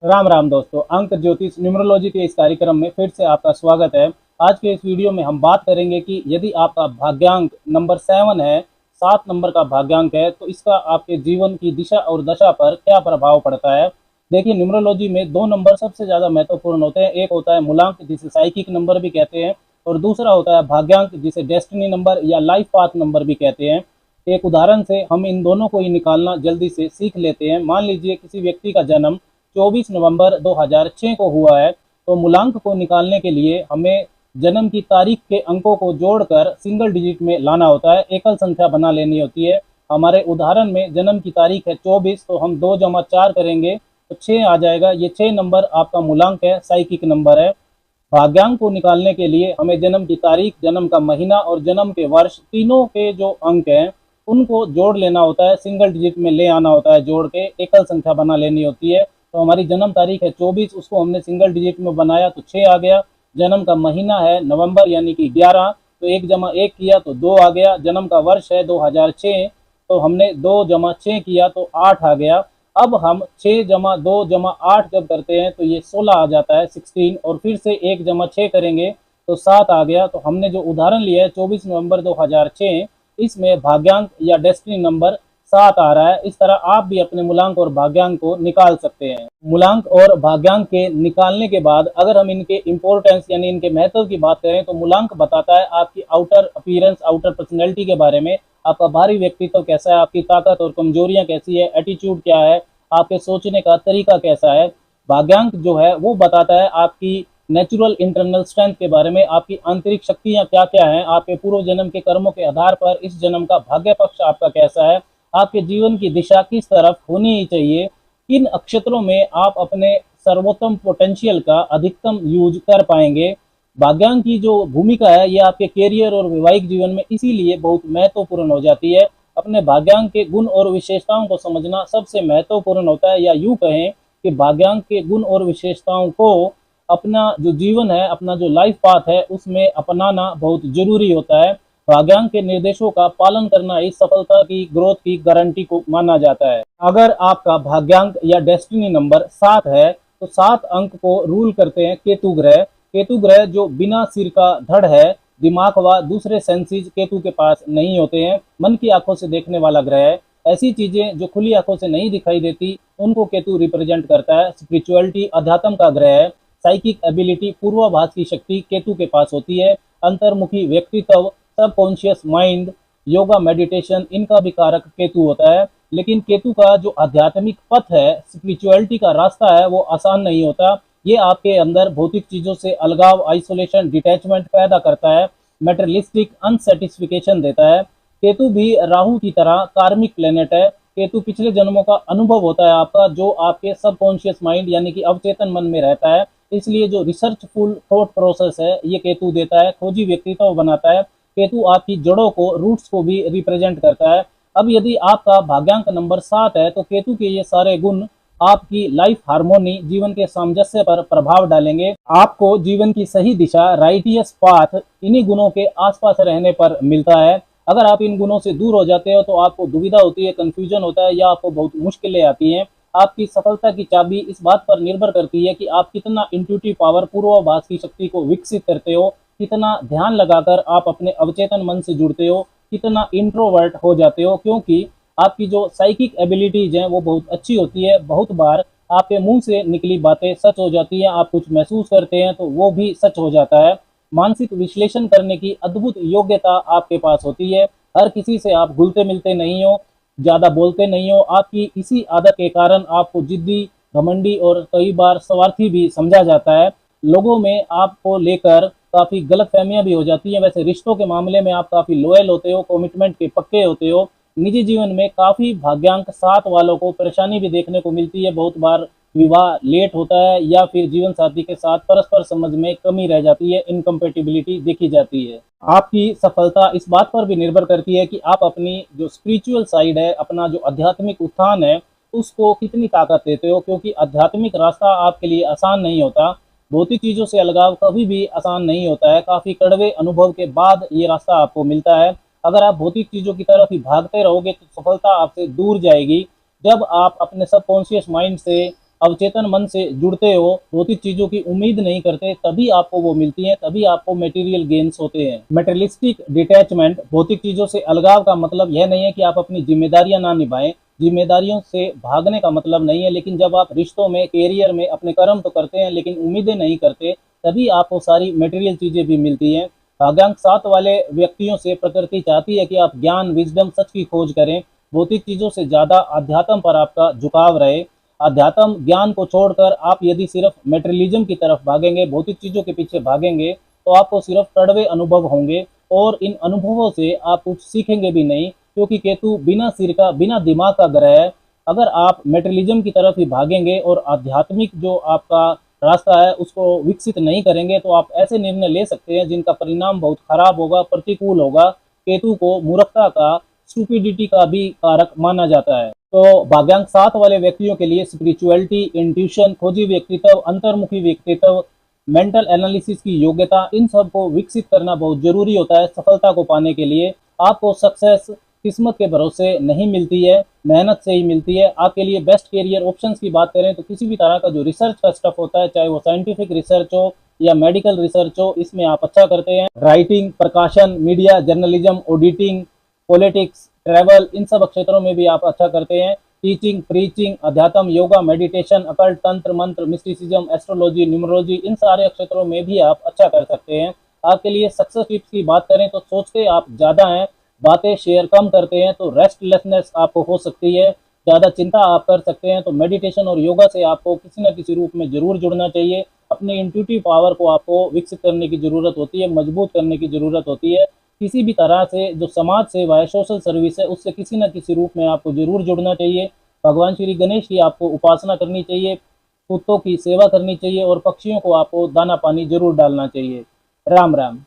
राम राम दोस्तों, अंक ज्योतिष न्यूमरोलॉजी के इस कार्यक्रम में फिर से आपका स्वागत है। आज के इस वीडियो में हम बात करेंगे कि यदि आपका भाग्यांक नंबर 7 है, 7 नंबर का भाग्यांक है, तो इसका आपके जीवन की दिशा और दशा पर क्या प्रभाव पड़ता है। देखिए, न्यूमरोलॉजी में दो नंबर सबसे ज्यादा महत्वपूर्ण होते हैं। एक होता है मूलांक, जिसे साइकिक नंबर भी कहते हैं, और दूसरा होता है भाग्यांक, जिसे डेस्टिनी नंबर या लाइफ पाथ नंबर भी कहते हैं। एक उदाहरण से हम इन दोनों को ही निकालना जल्दी से सीख लेते हैं। मान लीजिए किसी व्यक्ति का जन्म 24 नवंबर 2006 को हुआ है, तो मूलांक को निकालने के लिए हमें जन्म की तारीख के अंकों को जोड़कर सिंगल डिजिट में लाना होता है, एकल संख्या बना लेनी होती है। हमारे उदाहरण में जन्म की तारीख है 24, तो हम 2 जमा 4 करेंगे तो 6 आ जाएगा। ये 6 नंबर आपका मूलांक है, साइकिक नंबर है। भाग्यांक को निकालने के लिए हमें जन्म की तारीख, जन्म का महीना और जन्म के वर्ष, तीनों के जो अंक हैं उनको जोड़ लेना होता है, सिंगल डिजिट में ले आना होता है, जोड़ के एकल संख्या बना लेनी होती है। तो हमारी जन्म तारीख है 24, उसको हमने सिंगल डिजिट में बनाया तो 6 आ गया। जन्म का महीना है नवंबर यानी कि 11, तो 1 जमा 1 किया तो 2 आ गया। जन्म का वर्ष है 2006, तो हमने 2 जमा 6 किया तो 8 आ गया। अब हम 6 जमा 2 जमा 8 जब करते हैं तो ये 16 आ जाता है, 16, और फिर से 1 जमा 6 करेंगे तो 7 आ गया। तो हमने जो उदाहरण लिया है 24 नवंबर 2006, इसमें भाग्यांक या डेस्टिनी नंबर 7 आ रहा है। इस तरह आप भी अपने मूलांक और भाग्यांक को निकाल सकते हैं। मूलांक और भाग्यांक के निकालने के बाद अगर हम इनके इंपॉर्टेंस यानी इनके महत्व की बात करें, तो मूलांक बताता है आपकी आउटर अपीयरेंस, आउटर पर्सनैलिटी के बारे में। आपका बाहरी व्यक्तित्व कैसा है, आपकी ताकत और कमजोरियां कैसी है, एटीट्यूड क्या है, आपके सोचने का तरीका कैसा है। भाग्यांक जो है वो बताता है आपकी नेचुरल इंटरनल स्ट्रेंथ के बारे में, आपकी आंतरिक शक्तियां क्या क्या हैं, आपके पूर्व जन्म के कर्मों के आधार पर इस जन्म का भाग्य पक्ष आपका कैसा है, आपके जीवन की दिशा किस तरफ होनी चाहिए, किन नक्षत्रों में आप अपने सर्वोत्तम पोटेंशियल का अधिकतम यूज कर पाएंगे। भाग्यांक की जो भूमिका है ये आपके कैरियर और वैवाहिक जीवन में इसीलिए बहुत महत्वपूर्ण हो जाती है। अपने भाग्यांक के गुण और विशेषताओं को समझना सबसे महत्वपूर्ण होता है, या यूं कहें कि भाग्यांक के गुण और विशेषताओं को अपना जो जीवन है, अपना जो लाइफ पाथ है, उसमें अपनाना बहुत जरूरी होता है। भाग्यांक के निर्देशों का पालन करना ही सफलता की, ग्रोथ की गारंटी को माना जाता है। अगर आपका भाग्यांक या डेस्टिनी नंबर 7 है, तो 7 अंक को रूल करते हैं केतु ग्रह। केतु ग्रह जो बिना सिर का धड़ है, दिमाग व दूसरे सेंसेस केतु के पास नहीं होते हैं, मन की आंखों से देखने वाला ग्रह है। ऐसी चीजें जो खुली आंखों से नहीं दिखाई देती उनको केतु रिप्रेजेंट करता है। स्पिरिचुअलिटी, अध्यात्म का ग्रह है। साइकिक एबिलिटी, पूर्वाभास की शक्ति केतु के पास होती है। अंतर्मुखी व्यक्तित्व, सबकॉन्शियस माइंड, योगा, मेडिटेशन, इनका भी कारक केतु होता है। लेकिन केतु का जो आध्यात्मिक पथ है, स्पिरिचुअलिटी का रास्ता है, वो आसान नहीं होता। ये आपके अंदर भौतिक चीजों से अलगाव, आइसोलेशन, डिटैचमेंट पैदा करता है, मेटेरियलिस्टिक अनसेटिस्फिकेशन देता है। केतु भी राहु की तरह कार्मिक प्लेनेट है। केतु पिछले जन्मों का अनुभव होता है आपका, जो आपके सबकॉन्शियस माइंड यानी कि अवचेतन मन में रहता है। इसलिए जो रिसर्चफुल थॉट प्रोसेस है ये केतु देता है, खोजी व्यक्तित्व बनाता है। केतु आपकी जड़ों को, रूट्स को भी रिप्रेजेंट करता है। अब यदि आपका भाग्यांक नंबर 7 है, तो केतु के ये सारे गुण आपकी लाइफ हार्मोनी, जीवन के सामंजस्य पर प्रभाव डालेंगे। आपको जीवन की सही दिशा, राइटियस पाथ, इन्हीं गुणों के आसपास रहने पर मिलता है। अगर आप इन गुणों से दूर हो जाते हो तो आपको दुविधा होती है, कंफ्यूजन होता है, या आपको बहुत मुश्किलें आती हैं। आपकी सफलता की चाबी इस बात पर निर्भर करती है कि आप कितना इंट्यूटिव पावर, पूर्वाभास की शक्ति को विकसित करते हो, कितना ध्यान लगाकर आप अपने अवचेतन मन से जुड़ते हो, कितना इंट्रोवर्ट हो जाते हो। क्योंकि आपकी जो साइकिक एबिलिटीज हैं वो बहुत अच्छी होती है। बहुत बार आपके मुंह से निकली बातें सच हो जाती हैं, आप कुछ महसूस करते हैं तो वो भी सच हो जाता है। मानसिक विश्लेषण करने की अद्भुत योग्यता आपके पास होती है। हर किसी से आप घुलते मिलते नहीं हो, ज्यादा बोलते नहीं हो। आपकी इसी आदत के कारण आपको जिद्दी, घमंडी और कई बार स्वार्थी भी समझा जाता है। लोगों में आपको लेकर काफी गलतफहमियां भी हो जाती हैं। वैसे रिश्तों के मामले में आप काफी लॉयल होते हो, कमिटमेंट के पक्के होते हो। निजी जीवन में काफी भाग्यांक 7 वालों को परेशानी भी देखने को मिलती है। बहुत बार विवाह लेट होता है, या फिर जीवन साथी के साथ परस्पर समझ में कमी रह जाती है, इनकम्पेटिबिलिटी देखी जाती है। आपकी सफलता इस बात पर भी निर्भर करती है कि आप अपनी जो स्पिरिचुअल साइड है, अपना जो आध्यात्मिक उत्थान है, उसको कितनी ताकत देते हो। क्योंकि आध्यात्मिक रास्ता आपके लिए आसान नहीं होता। भौतिक चीजों से अलगाव कभी भी आसान नहीं होता है। काफी कड़वे अनुभव के बाद ये रास्ता आपको मिलता है। अगर आप भौतिक चीजों की तरफ ही भागते रहोगे तो सफलता आपसे दूर जाएगी। जब आप अपने सबकॉन्शियस माइंड से, अवचेतन मन से जुड़ते हो, भौतिक चीजों की उम्मीद नहीं करते, तभी आपको वो मिलती हैं, तभी आपको मटेरियल गेन्स होते हैं। मटेरियलिस्टिक डिटैचमेंट, भौतिक चीजों से अलगाव का मतलब यह नहीं है कि आप अपनी जिम्मेदारियां ना निभाएं, जिम्मेदारियों से भागने का मतलब नहीं है, लेकिन जब आप रिश्तों में, कैरियर में अपने कर्म तो करते हैं लेकिन उम्मीदें नहीं करते, तभी आपको सारी मटेरियल चीजें भी मिलती हैं। भाग्यांक 7 वाले व्यक्तियों से प्रकृति चाहती है कि आप ज्ञान, विजडम, सच की खोज करें, भौतिक चीजों से ज्यादा अध्यात्म पर आपका झुकाव रहे। अध्यात्म ज्ञान को छोड़कर आप यदि सिर्फ मेटेरियलिज्म की तरफ भागेंगे, भौतिक चीजों के पीछे भागेंगे, तो आपको सिर्फ कड़वे अनुभव होंगे और इन अनुभवों से आप कुछ सीखेंगे भी नहीं, क्योंकि केतु बिना सिर का, बिना दिमाग का ग्रह है। अगर आप मेटेरियलिज्म की तरफ ही भागेंगे और आध्यात्मिक जो आपका रास्ता है उसको विकसित नहीं करेंगे, तो आप ऐसे निर्णय ले सकते हैं जिनका परिणाम बहुत खराब होगा, प्रतिकूल होगा। केतु को मूर्खता का, स्टूपिडिटी का भी कारक माना जाता है। तो भाग्यांक 7 वाले व्यक्तियों के लिए स्पिरिचुअलिटी, इंट्यूशन, खोजी व्यक्तित्व, अंतर्मुखी व्यक्तित्व, मेंटल एनालिसिस की योग्यता, इन सब को विकसित करना बहुत जरूरी होता है सफलता को पाने के लिए। आपको सक्सेस किस्मत के भरोसे नहीं मिलती है, मेहनत से ही मिलती है। आपके लिए बेस्ट कैरियर ऑप्शंस की बात करें तो किसी भी तरह का जो रिसर्च का स्टफ होता है, चाहे वो साइंटिफिक रिसर्च हो या मेडिकल रिसर्च हो, इसमें आप अच्छा करते हैं। राइटिंग, प्रकाशन, media, journalism, auditing, politics, travel, इन सब क्षेत्रों में भी आप अच्छा करते हैं। टीचिंग, प्रीचिंग, अध्यात्म, योगा, मेडिटेशन, अकल्ट, तंत्र मंत्र, मिस्टिसिज्म, एस्ट्रोलॉजी, न्यूमरोलॉजी, इन सारे क्षेत्रों में भी आप अच्छा कर सकते हैं। आपके लिए सक्सेस टिप्स की बात करें तो सोचते आप ज़्यादा हैं, बातें शेयर कम करते हैं, तो रेस्टलेसनेस आपको हो सकती है, ज़्यादा चिंता आप कर सकते हैं। तो मेडिटेशन और योगा से आपको किसी न किसी रूप में जरूर जुड़ना चाहिए। अपने इंट्यूटिव पावर को आपको विकसित करने की ज़रूरत होती है, मजबूत करने की ज़रूरत होती है। किसी भी तरह से जो समाज सेवा है, सोशल सर्विस है, उससे किसी न किसी रूप में आपको जरूर जुड़ना चाहिए। भगवान श्री गणेश की आपको उपासना करनी चाहिए, कुत्तों की सेवा करनी चाहिए और पक्षियों को आपको दाना पानी जरूर डालना चाहिए। राम राम।